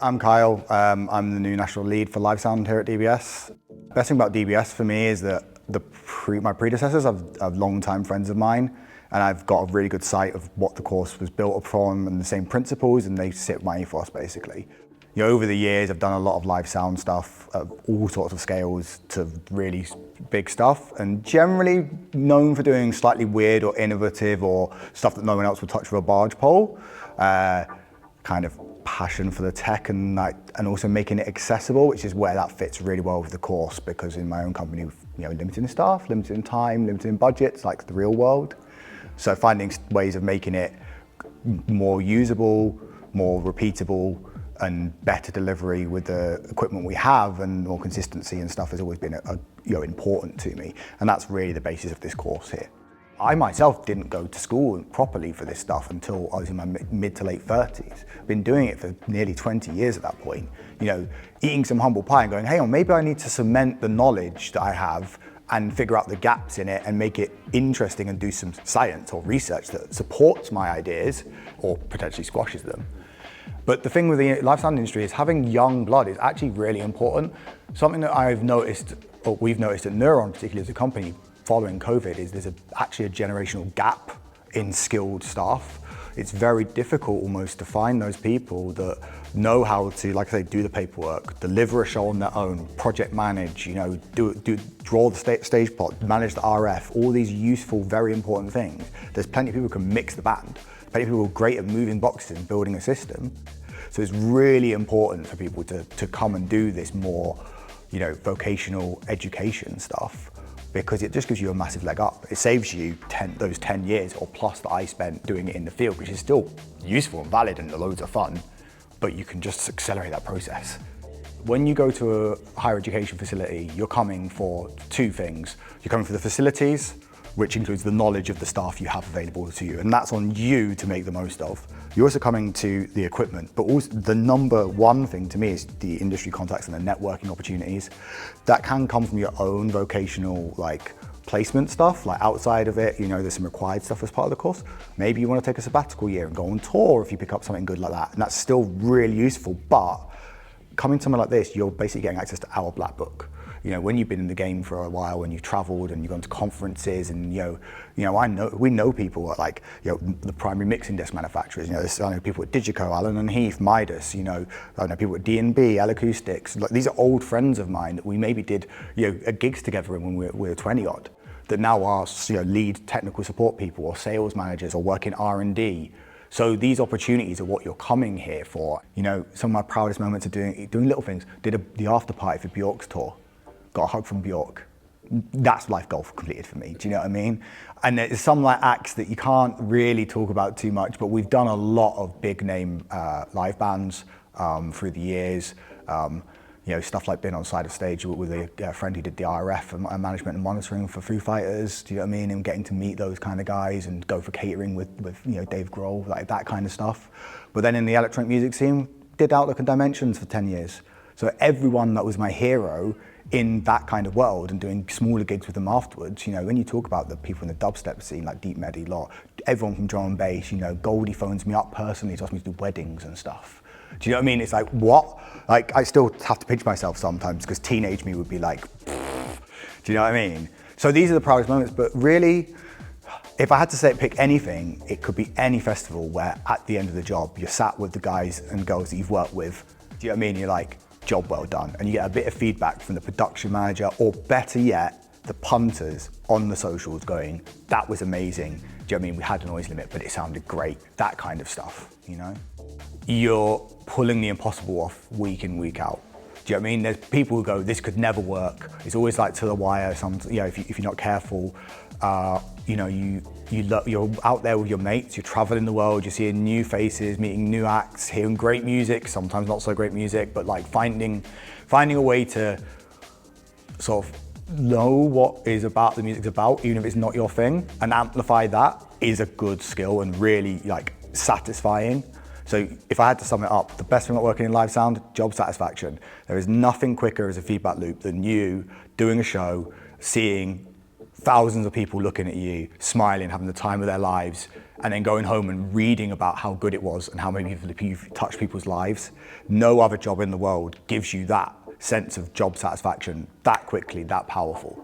I'm Kyle. I'm the new national lead for live sound here at DBS. Best thing about DBS for me is that my predecessors are long-time friends of mine, and I've got a really good sight of what the course was built upon and the same principles, and they sit with my ethos basically. You know, over the years, I've done a lot of live sound stuff at all sorts of scales to really big stuff, and generally known for doing slightly weird or innovative or stuff that no one else would touch with a barge pole. Kind of passion for the tech and also making it accessible, which is where that fits really well with the course, because in my own company, limited in staff, limited in time, limited in budgets, like the real world. So finding ways of making it more usable, more repeatable, and better delivery with the equipment we have, and more consistency and stuff has always been important to me. And that's really the basis of this course here. I myself didn't go to school properly for this stuff until I was in my mid to late 30s. Been doing it for nearly 20 years at that point. Eating some humble pie and going, hey, maybe I need to cement the knowledge that I have and figure out the gaps in it and make it interesting and do some science or research that supports my ideas or potentially squashes them. But the thing with the live sound industry is having young blood is actually really important. Something that I've noticed, or we've noticed at Neuron, particularly as a company, following COVID, is there's actually a generational gap in skilled staff. It's very difficult almost to find those people that know how to, like I say, do the paperwork, deliver a show on their own, project manage, draw the stage plot, manage the RF, all these useful, very important things. There's plenty of people who can mix the band. Plenty of people who are great at moving boxes and building a system. So it's really important for people to come and do this more, vocational education stuff, because it just gives you a massive leg up. It saves you those 10 years or plus that I spent doing it in the field, which is still useful and valid and loads of fun, but you can just accelerate that process. When you go to a higher education facility, you're coming for two things. You're coming for the facilities, which includes the knowledge of the staff you have available to you, and that's on you to make the most of. You're also coming to the equipment, but also the number one thing to me is the industry contacts and the networking opportunities. That can come from your own vocational placement stuff, outside of it, there's some required stuff as part of the course. Maybe you want to take a sabbatical year and go on tour if you pick up something good like that, and that's still really useful. But coming to somewhere like this, you're basically getting access to our black book. When you've been in the game for a while, when you've traveled and you've gone to conferences, and we know people at the primary mixing desk manufacturers. I know people at Digico, Allen and Heath, Midas. I know people at D&B, L Acoustics. These are old friends of mine that we maybe did gigs together when we were 20 odd. That now are lead technical support people or sales managers or work in R&D. So these opportunities are what you're coming here for. Some of my proudest moments are doing little things. Did the after party for Bjork's tour. Got a hug from Bjork. That's life goal completed for me, do you know what I mean? And there's some acts that you can't really talk about too much, but we've done a lot of big name live bands through the years. Stuff like being on side of stage with a friend who did the RF and management and monitoring for Foo Fighters, do you know what I mean? And getting to meet those kind of guys and go for catering with Dave Grohl, that kind of stuff. But then in the electronic music scene, did Outlook and Dimensions for 10 years. So everyone that was my hero in that kind of world and doing smaller gigs with them afterwards, when you talk about the people in the dubstep scene, like Deep Medi, everyone from drum and bass, Goldie phones me up personally, he's asked me to do weddings and stuff. Do you know what I mean? It's what? I still have to pinch myself sometimes, because teenage me would be like, pfft. Do you know what I mean? So these are the proudest moments, but really, if I had to pick anything, it could be any festival where at the end of the job, you're sat with the guys and girls that you've worked with. Do you know what I mean? You're like, job well done. And you get a bit of feedback from the production manager, or better yet, the punters on the socials going, that was amazing. Do you know what I mean? We had a noise limit, but it sounded great. That kind of stuff, You're pulling the impossible off week in, week out. Do you know what I mean? There's people who go, this could never work. It's always to the wire. If you're not careful, you're out there with your mates, you're traveling the world, you're seeing new faces, meeting new acts, hearing great music, sometimes not so great music, but finding a way to sort of know what is about the music's about, even if it's not your thing, and amplify that is a good skill and really satisfying. So if I had to sum it up, the best thing about working in live sound, job satisfaction. There is nothing quicker as a feedback loop than you doing a show, seeing thousands of people looking at you, smiling, having the time of their lives, and then going home and reading about how good it was and how many people you've touched people's lives. No other job in the world gives you that sense of job satisfaction that quickly, that powerful.